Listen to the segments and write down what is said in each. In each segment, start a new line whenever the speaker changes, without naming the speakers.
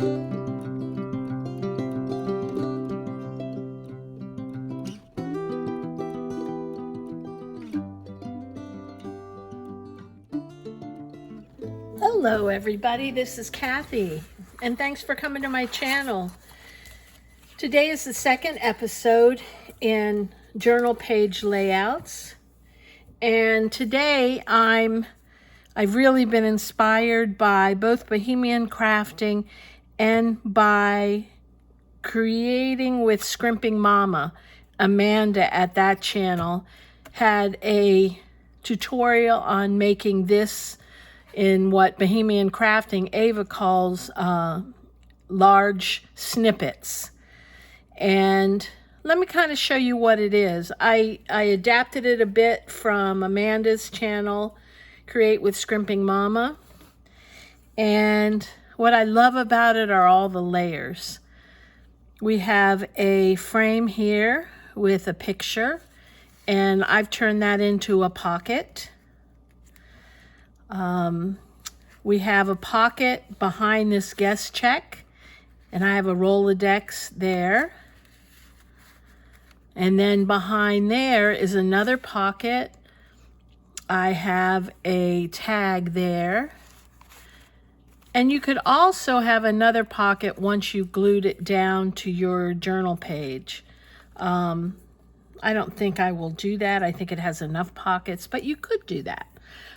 Hello everybody, this is Kathy, and thanks for coming to my channel. Today is the second episode in journal page layouts, and today I've really been inspired by both Bohemian Crafting and by creating with Scrimping Mama. Amanda at that channel had a tutorial on making this in what Bohemian Crafting Ava calls large snippets. And let me kind of show you what it is. I adapted it a bit from Amanda's channel, Create with Scrimping Mama. And what I love about it are all the layers. We have a frame here with a picture, and I've turned that into a pocket. We have a pocket behind this guest check, and I have a Rolodex there. And then behind there is another pocket. I have a tag there. And you could also have another pocket once you've glued it down to your journal page. I don't think I will do that. I think it has enough pockets, but you could do that.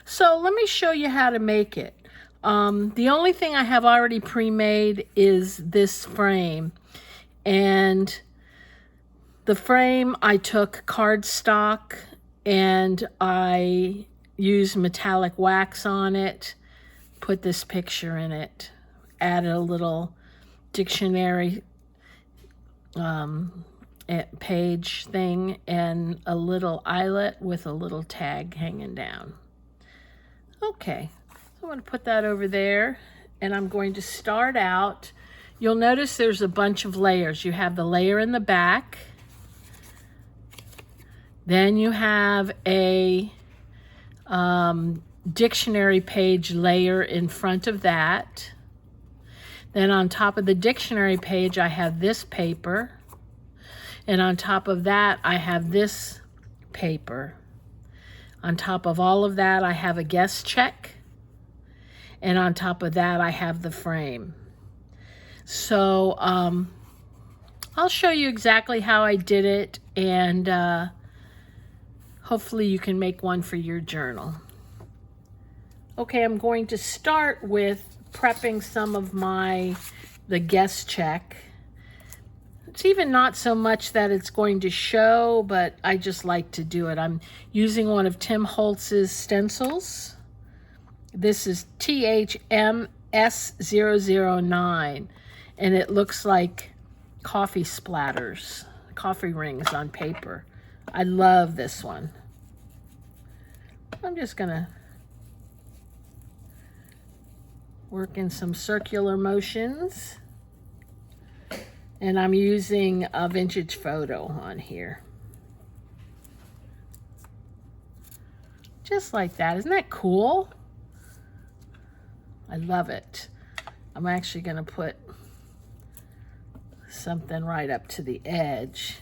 So let me show you how to make it. The only thing I have already pre-made is this frame. And the frame, I took cardstock and I used metallic wax on it, put this picture in it, added a little dictionary page thing and a little eyelet with a little tag hanging down. Okay, so I'm going to put that over there, and I'm going to start out. You'll notice there's a bunch of layers. You have the layer in the back. Then you have a dictionary page layer in front of that. Then on top of the dictionary page, I have this paper. And on top of that, I have this paper. On top of all of that, I have a guest check. And on top of that, I have the frame. So I'll show you exactly how I did it, and hopefully you can make one for your journal. Okay, I'm going to start with prepping some of the guest check. It's even not so much that it's going to show, but I just like to do it. I'm using one of Tim Holtz's stencils. This is THMS009, and it looks like coffee splatters, coffee rings on paper. I love this one. I'm just gonna work in some circular motions. And I'm using a vintage photo on here. Just like that. Isn't that cool? I love it. I'm actually going to put something right up to the edge,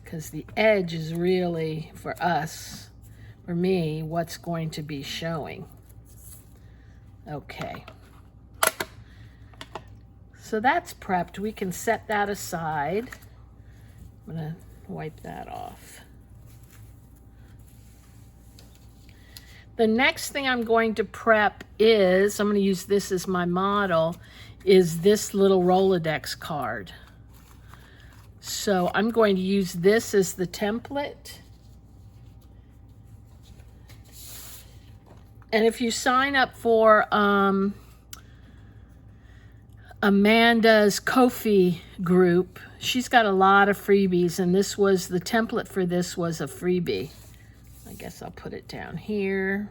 because the edge is really, for us, for me, what's going to be showing. Okay. So that's prepped. We can set that aside. I'm going to wipe that off. The next thing I'm going to prep is, I'm going to use this as my model, is this little Rolodex card. So I'm going to use this as the template. And if you sign up for Amanda's Ko-fi group, she's got a lot of freebies, and this was, the template for this was a freebie. I guess I'll put it down here.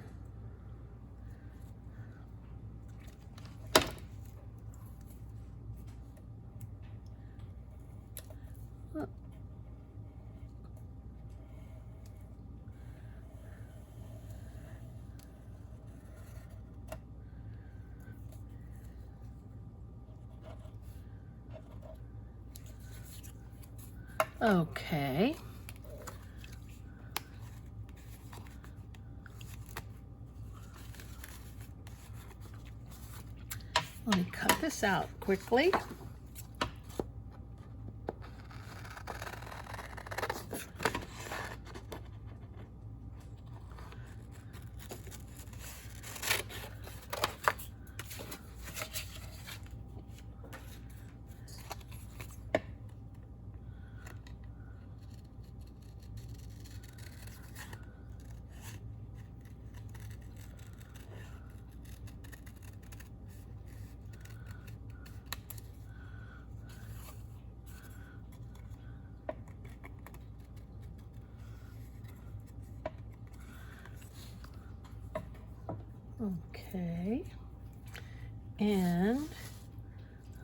Okay. Let me cut this out quickly. Okay, and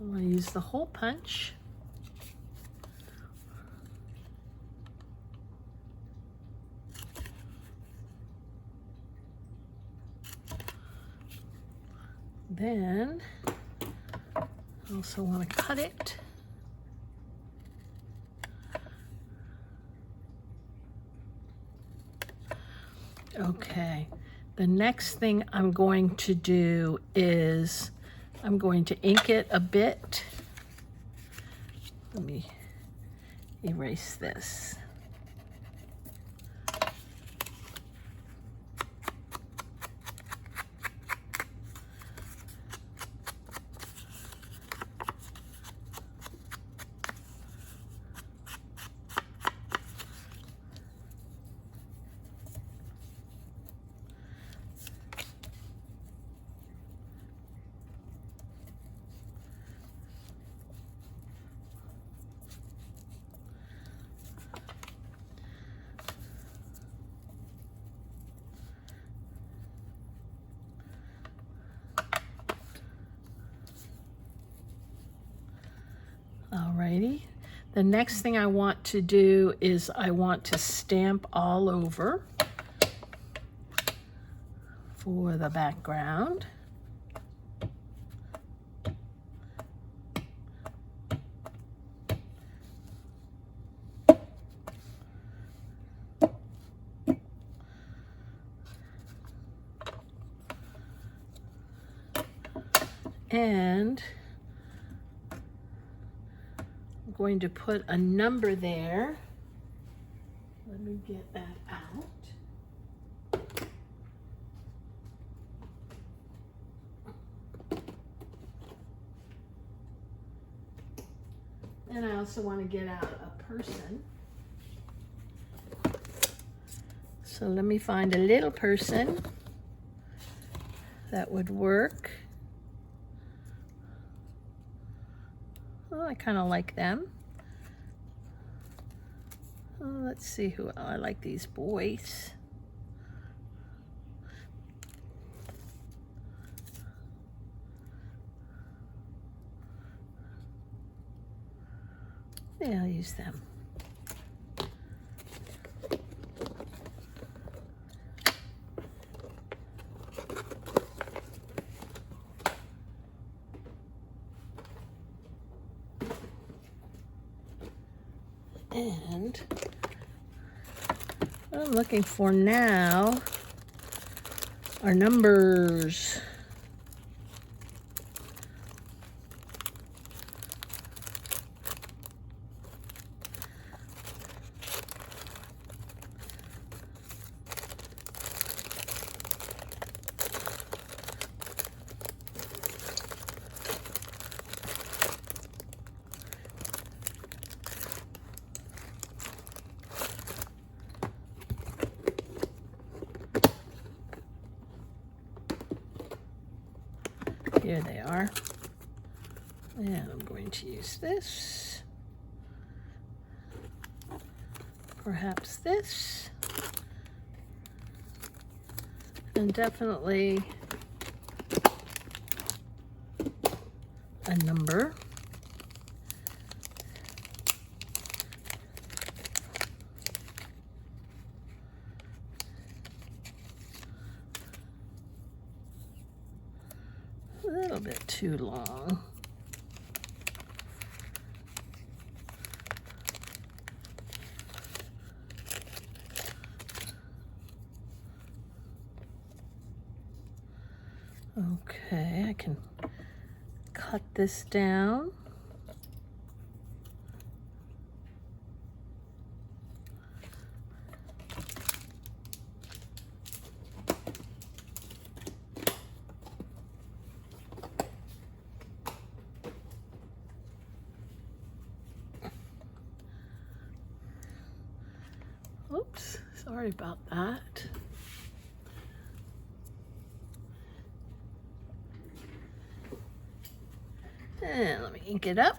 I'm going to use the hole punch. Then I also want to cut it. Okay, the next thing I'm going to do is I'm going to ink it a bit. Let me erase this. Alrighty, the next thing I want to do is I want to stamp all over for the background. And I'm going to put a number there. Let me get that out. And I also want to get out a person. So let me find a little person that would work. Oh, I kind of like them. Oh, let's see who I like these boys. Yeah, I'll use them. And what I'm looking for now are numbers. Here they are. And I'm going to use this. Perhaps this. And definitely a number. A little bit too long. Okay, I can cut this down. Oops, sorry about that. And let me ink it up.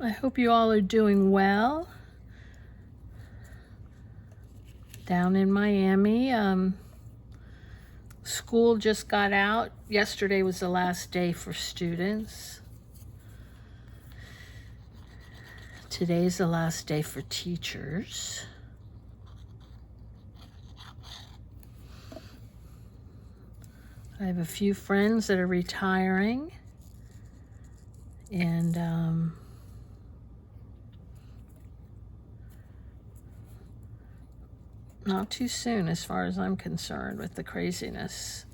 I hope you all are doing well. Down in Miami, school just got out. Yesterday was the last day for students. Today's the last day for teachers. I have a few friends that are retiring, and not too soon as far as I'm concerned with the craziness.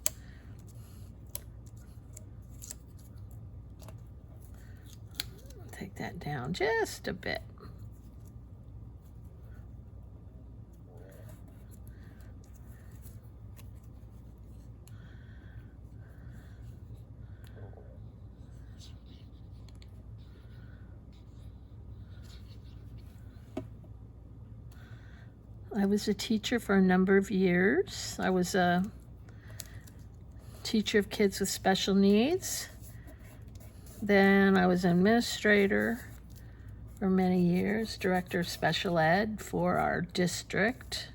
Take that down just a bit. I was a teacher for a number of years. I was a teacher of kids with special needs. Then I was an administrator for many years, director of special ed for our district.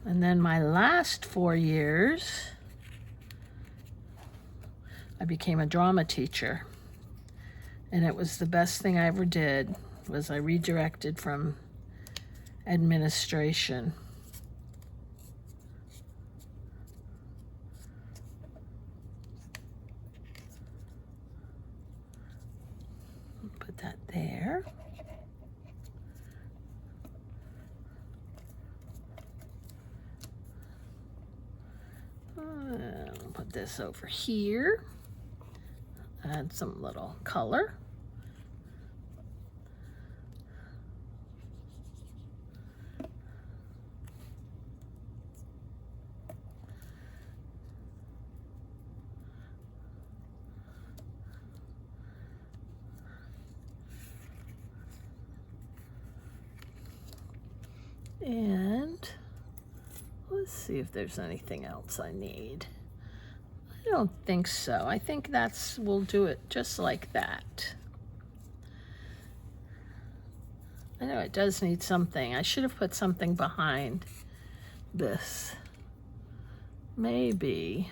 And then my last 4 years, I became a drama teacher. And it was the best thing I ever did, was I redirected from administration. Put that there. Put this over here. Add some little color. And let's see if there's anything else I need. I don't think so. I think we'll do it just like that. I know it does need something. I should have put something behind this. Maybe.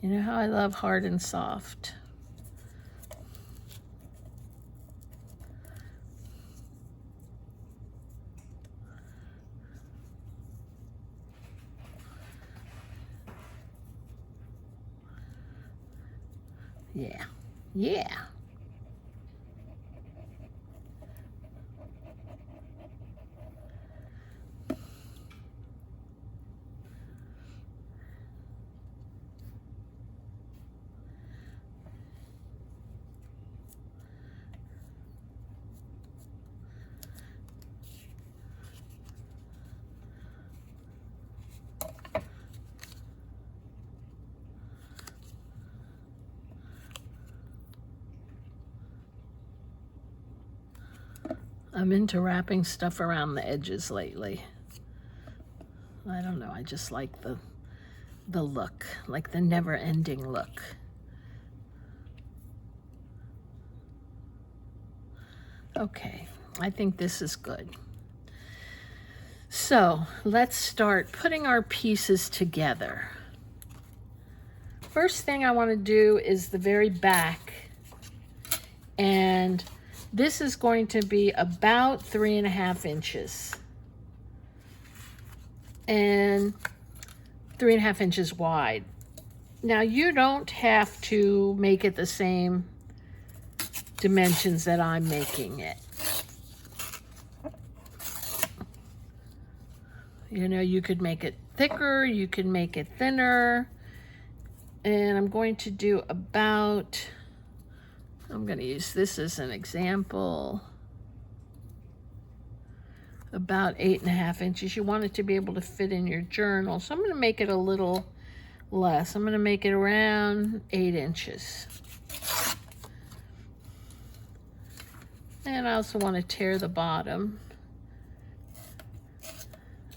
You know how I love hard and soft. Yeah, yeah. I'm into wrapping stuff around the edges lately. I don't know, I just like the look, like the never-ending look. Okay, I think this is good. So let's start putting our pieces together. First thing I want to do is the very back, and this is going to be about 3.5 inches and 3.5 inches wide. Now you don't have to make it the same dimensions that I'm making it. You know, you could make it thicker, you could make it thinner. And I'm going to do about, I'm going to use this as an example, about 8.5 inches. You want it to be able to fit in your journal. So I'm going to make it a little less. I'm going to make it around 8 inches. And I also want to tear the bottom.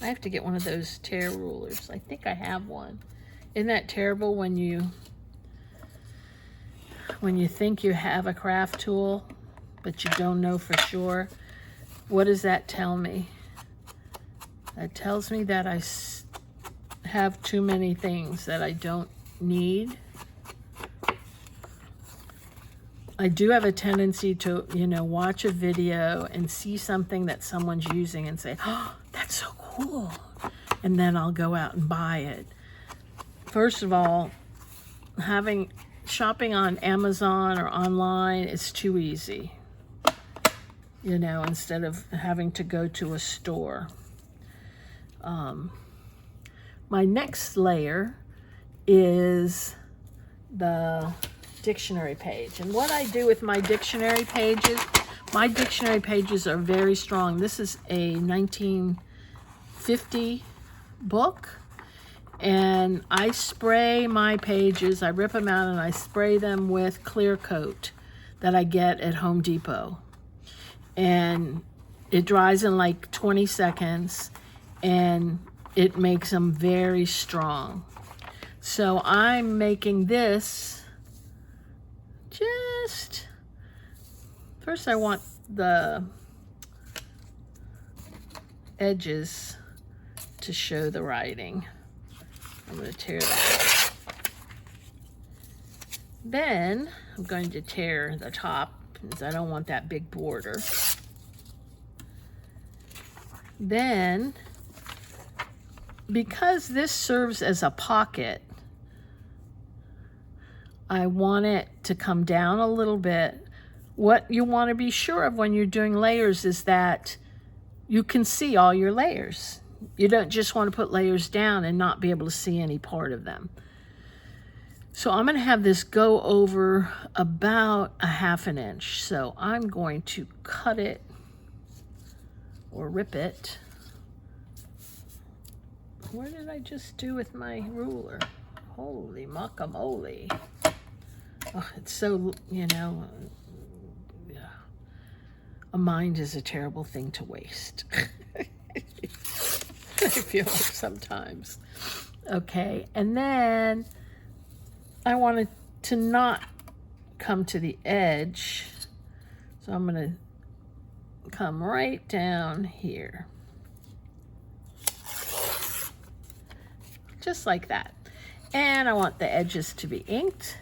I have to get one of those tear rulers. I think I have one. Isn't that terrible when you think you have a craft tool, but you don't know for sure? What does that tell me? That tells me that I have too many things that I don't need. I do have a tendency to, you know, watch a video and see something that someone's using and say, oh, that's so cool. And then I'll go out and buy it. First of all, shopping on Amazon or online is too easy. You know, instead of having to go to a store. My next layer is the dictionary page. And what I do with my dictionary pages are very strong. This is a 1950 book, and I spray my pages, I rip them out and I spray them with clear coat that I get at Home Depot. And it dries in like 20 seconds and it makes them very strong. So I'm making this first I want the edges to show the writing. I'm going to tear that. Then I'm going to tear the top because I don't want that big border. Then, because this serves as a pocket, I want it to come down a little bit. What you want to be sure of when you're doing layers is that you can see all your layers. You don't just want to put layers down and not be able to see any part of them. So I'm going to have this go over about 1/2 inch. So I'm going to cut it or rip it. What did I just do with my ruler? Holy guacamole. Oh, it's so, you know, a mind is a terrible thing to waste. I feel like sometimes. Okay, and then I want it to not come to the edge. So I'm going to come right down here. Just like that. And I want the edges to be inked.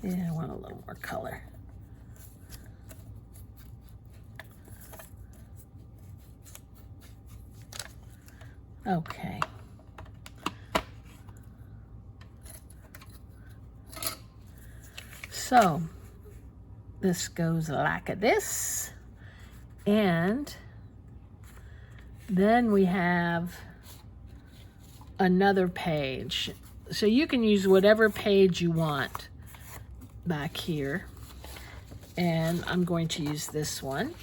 Yeah, I want a little more color. Okay. So this goes like this, and then we have another page. So you can use whatever page you want back here. And I'm going to use this one.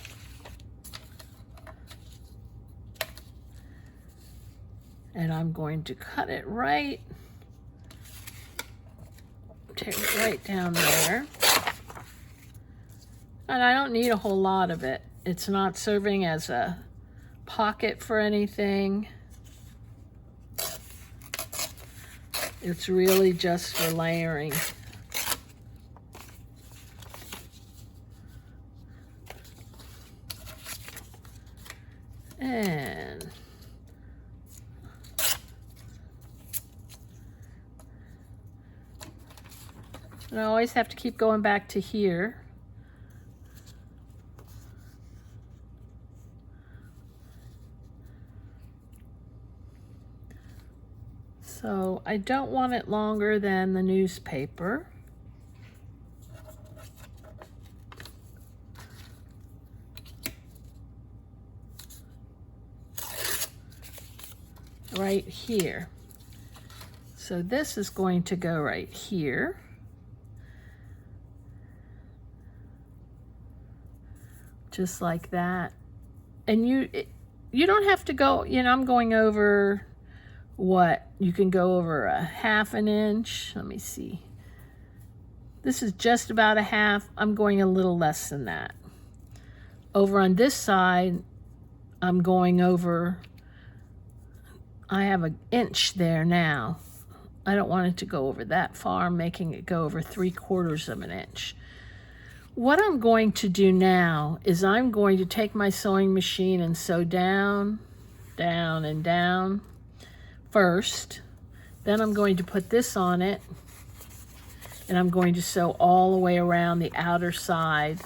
And I'm going to cut it right down there. And I don't need a whole lot of it. It's not serving as a pocket for anything. It's really just for layering. And I always have to keep going back to here. So I don't want it longer than the newspaper. Right here. So this is going to go right here. Just like that. And you don't have to go, I'm going over what? You can go over a 1/2 inch. Let me see. This is just about a 1/2. I'm going a little less than that. Over on this side, I'm going over, I have an inch there now. I don't want it to go over that far. I'm making it go over 3/4 of an inch. What I'm going to do now is I'm going to take my sewing machine and sew down, down, and down first. Then I'm going to put this on it, and I'm going to sew all the way around the outer side.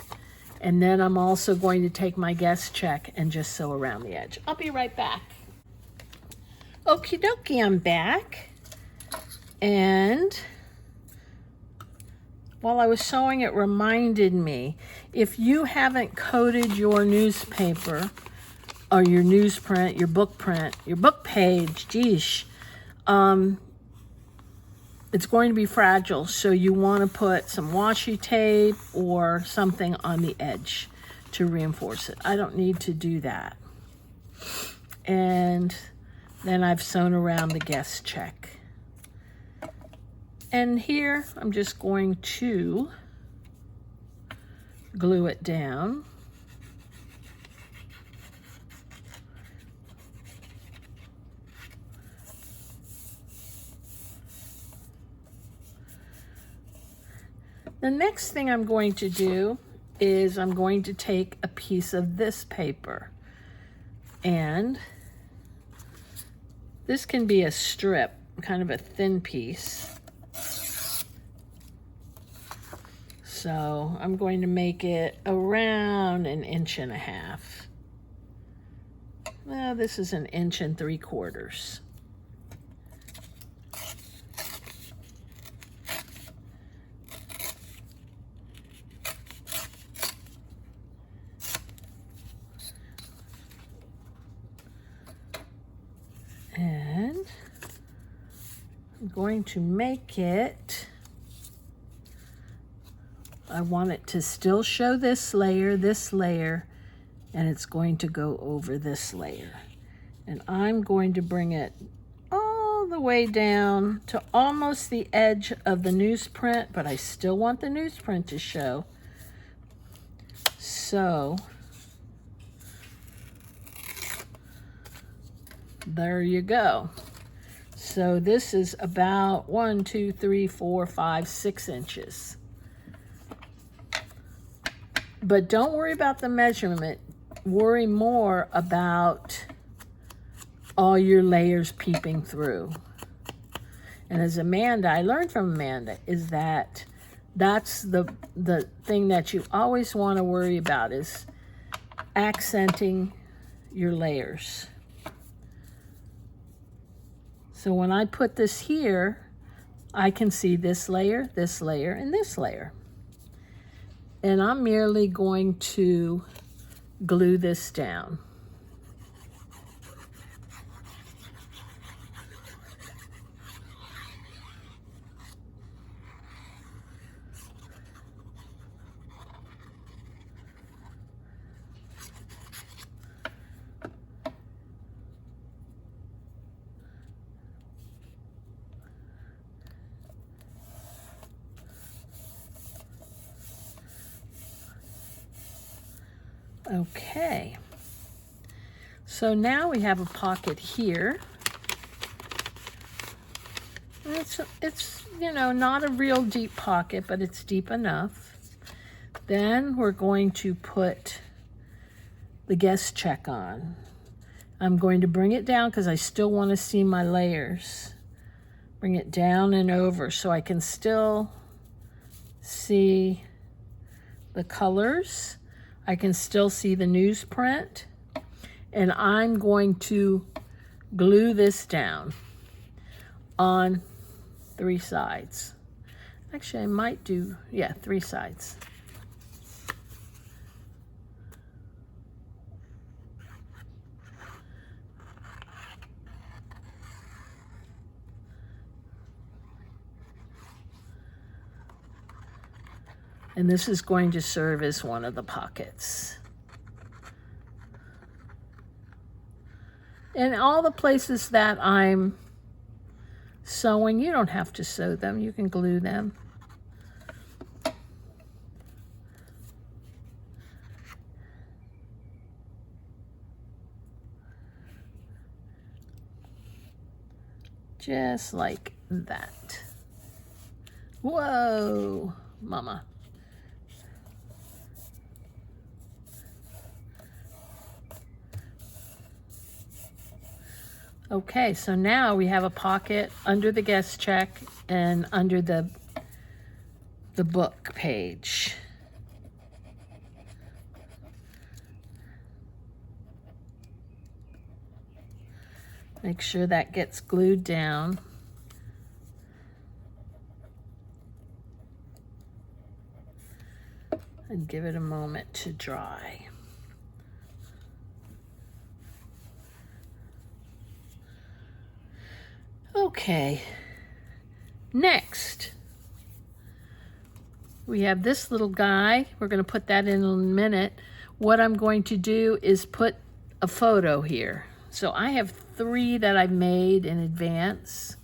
And then I'm also going to take my guess check and just sew around the edge. I'll be right back. Okie dokie, I'm back. And while I was sewing, it reminded me, if you haven't coated your newspaper or your newsprint, your book page, geez, it's going to be fragile. So you want to put some washi tape or something on the edge to reinforce it. I don't need to do that. And then I've sewn around the guess check. And here, I'm just going to glue it down. The next thing I'm going to do is I'm going to take a piece of this paper, and this can be a strip, kind of a thin piece. So I'm going to make it around 1.5 inches. Well, this is 1 3/4 inches. And I'm going to make it, I want it to still show this layer, and it's going to go over this layer. And I'm going to bring it all the way down to almost the edge of the newsprint, but I still want the newsprint to show. So there you go. So this is about 1, 2, 3, 4, 5, 6 inches. But don't worry about the measurement. Worry more about all your layers peeping through. And as Amanda, I learned from Amanda, is that that's the thing that you always want to worry about, is accenting your layers. So when I put this here, I can see this layer, and this layer. And I'm merely going to glue this down. Okay. So now we have a pocket here. It's you know, not a real deep pocket, but it's deep enough. Then we're going to put the guest check on. I'm going to bring it down because I still want to see my layers. Bring it down and over so I can still see the colors. I can still see the newsprint. And I'm going to glue this down on 3 sides. Actually, I might do, yeah, 3 sides. And this is going to serve as one of the pockets. And all the places that I'm sewing, you don't have to sew them, you can glue them. Just like that. Whoa, mama. Okay, so now we have a pocket under the guest check and under the book page. Make sure that gets glued down. And give it a moment to dry. Okay, next we have this little guy. We're going to put that in a minute. What I'm going to do is put a photo here. So I have 3 that I've made in advance.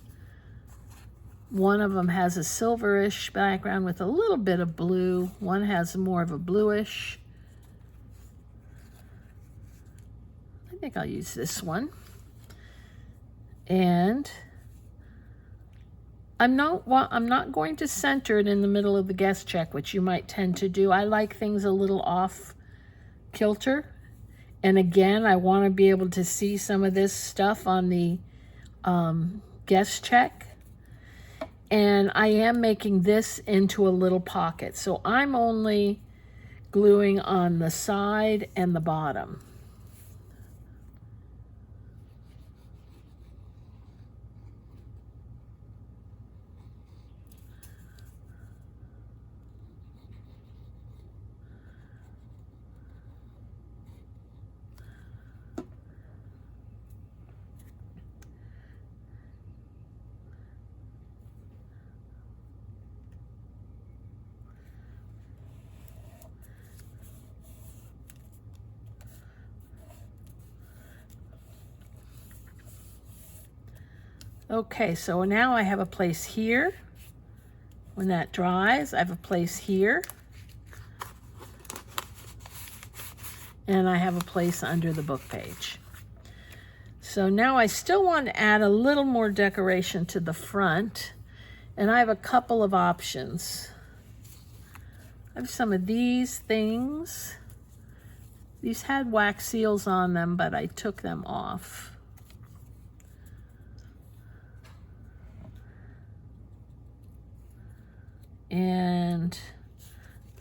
One of them has a silverish background with a little bit of blue. One has more of a bluish. I think I'll use this one. And I'm not going to center it in the middle of the guest check, which you might tend to do. I like things a little off kilter. And again, I want to be able to see some of this stuff on the guest check. And I am making this into a little pocket. So I'm only gluing on the side and the bottom. Okay, so now I have a place here. When that dries, I have a place here. And I have a place under the book page. So now I still want to add a little more decoration to the front. And I have a couple of options. I have some of these things. These had wax seals on them, but I took them off. And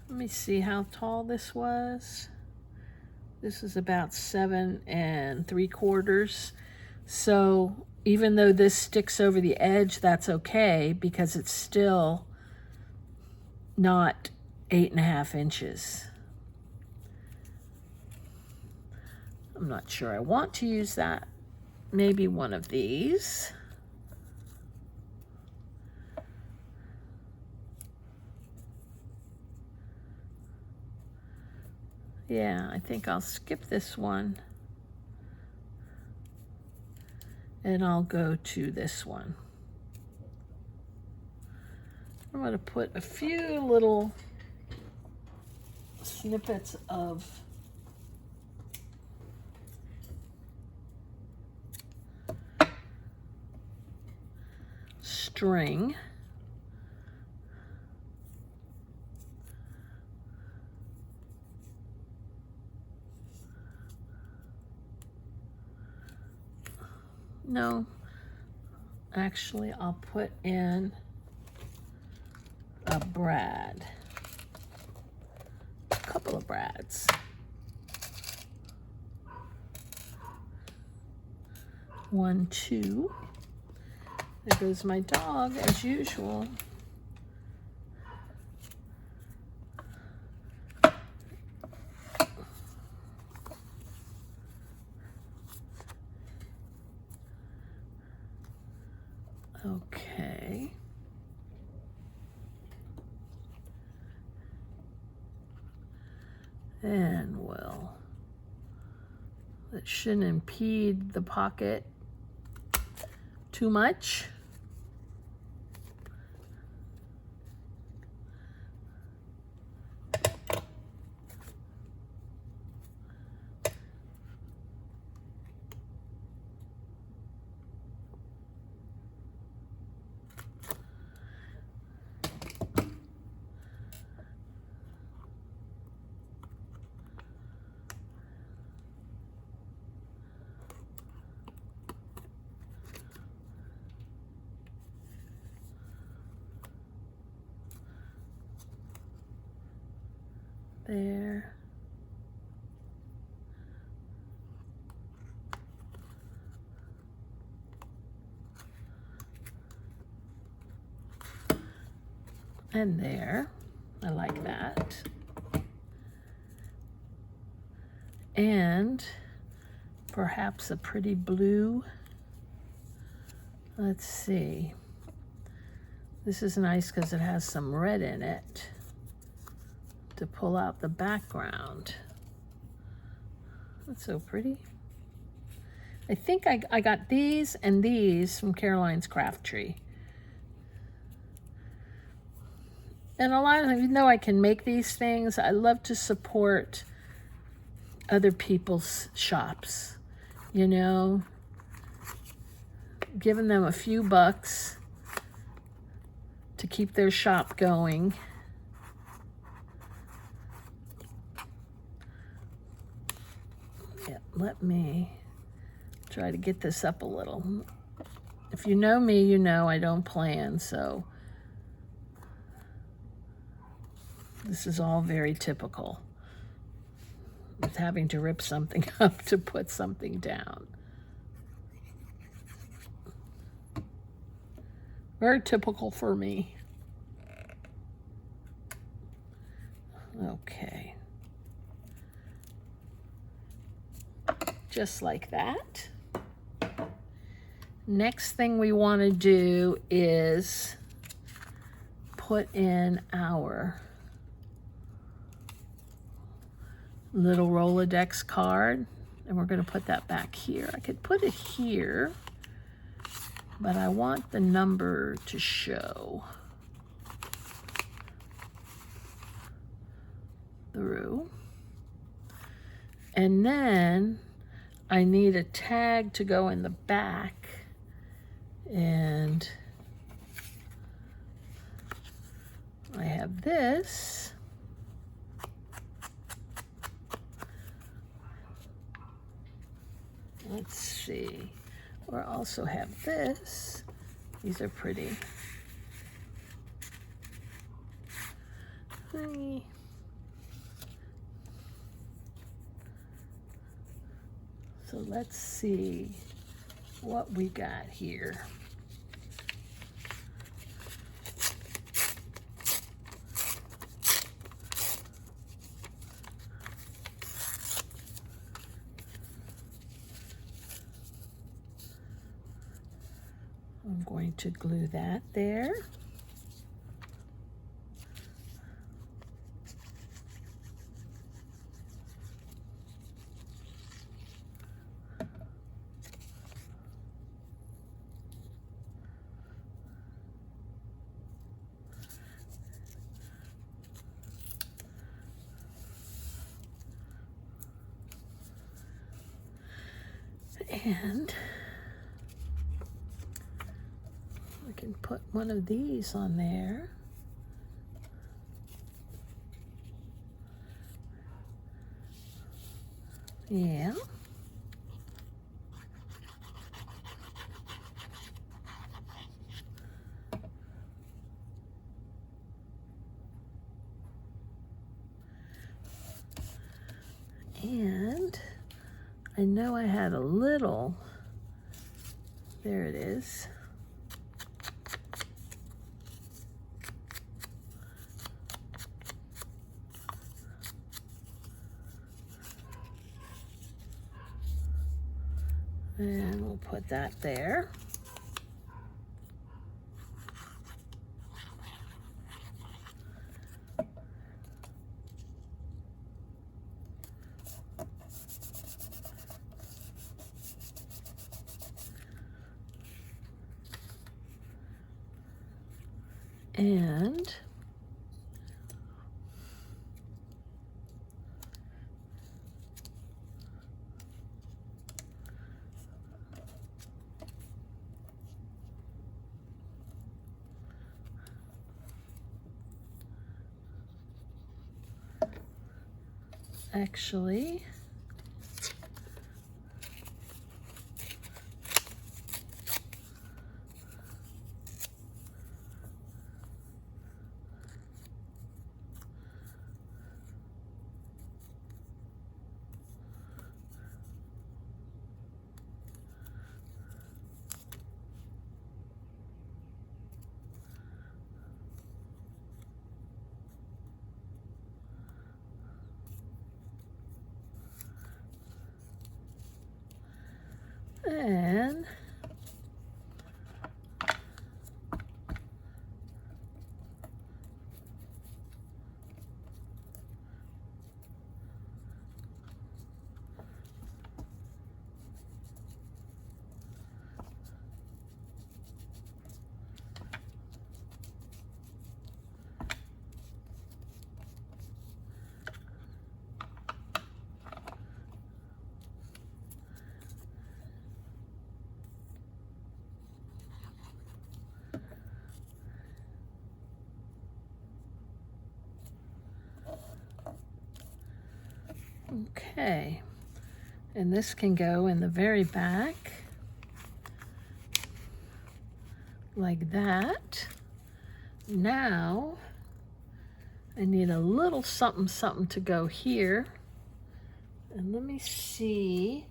let me see how tall this was. This is about 7 3/4. So even though this sticks over the edge, that's okay because it's still not 8.5 inches. I'm not sure I want to use that. Maybe one of these. Yeah, I think I'll skip this one. And I'll go to this one. I'm going to put a few little snippets of string. No, actually I'll put in a brad, a couple of brads. One, two. There goes my dog as usual. Okay. And it shouldn't impede the pocket too much. There. And there. I like that. And perhaps a pretty blue. Let's see. This is nice because it has some red in it to pull out the background. That's so pretty. I think I got these and these from Caroline's Craft Tree. And a lot of times, even though I can make these things, I love to support other people's shops, you know, giving them a few bucks to keep their shop going. Yeah, let me try to get this up a little. If you know me, you know I don't plan, so this is all very typical. With having to rip something up to put something down. Very typical for me. Okay. Just like that. Next thing we want to do is put in our little Rolodex card, and we're going to put that back here. I could put it here, but I want the number to show through. And then I need a tag to go in the back, and I have this. Let's see. We also have this. These are pretty. Hi. So let's see what we got here. I'm going to glue that there. And can put one of these on there. Yeah. And I know I had a little, there it is. And we'll put that there. And actually, and okay. And this can go in the very back, like that. Now, I need a little something, something to go here. And let me see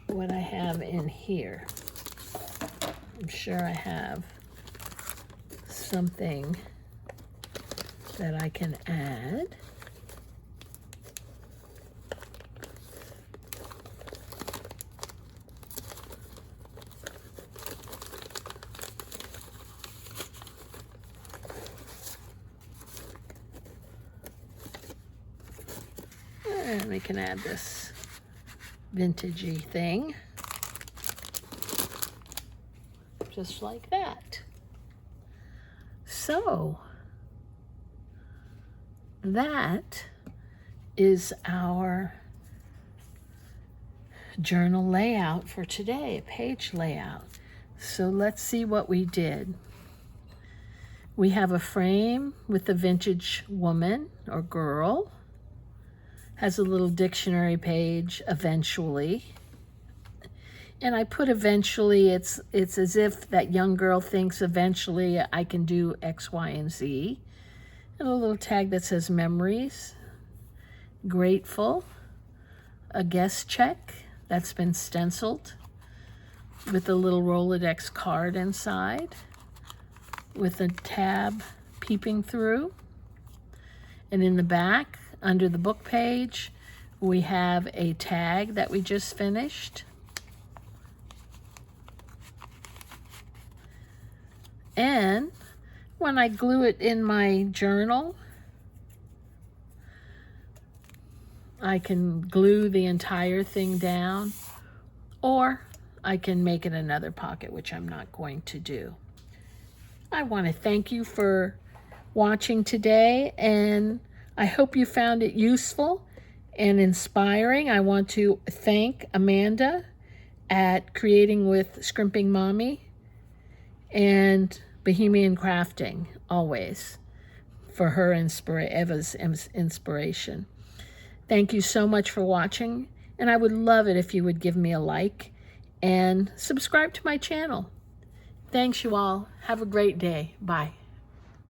what I have in here. I'm sure I have something that I can add. And we can add this vintagey thing, just like that. So that is our journal layout for today, a page layout. So let's see what we did. We have a frame with the vintage woman or girl. Has a little dictionary page, eventually. And I put eventually, it's as if that young girl thinks eventually I can do X, Y, and Z. And a little tag that says memories, grateful, a guest check that's been stenciled with a little Rolodex card inside with a tab peeping through. And in the back, under the book page, we have a tag that we just finished. And when I glue it in my journal, I can glue the entire thing down, or I can make it another pocket, which I'm not going to do. I want to thank you for watching today, and I hope you found it useful and inspiring. I want to thank Amanda at Creating with Scrimping Mommy and Bohemian Crafting, always, for her Eva's inspiration. Thank you so much for watching, and I would love it if you would give me a like and subscribe to my channel. Thanks, you all. Have a great day. Bye.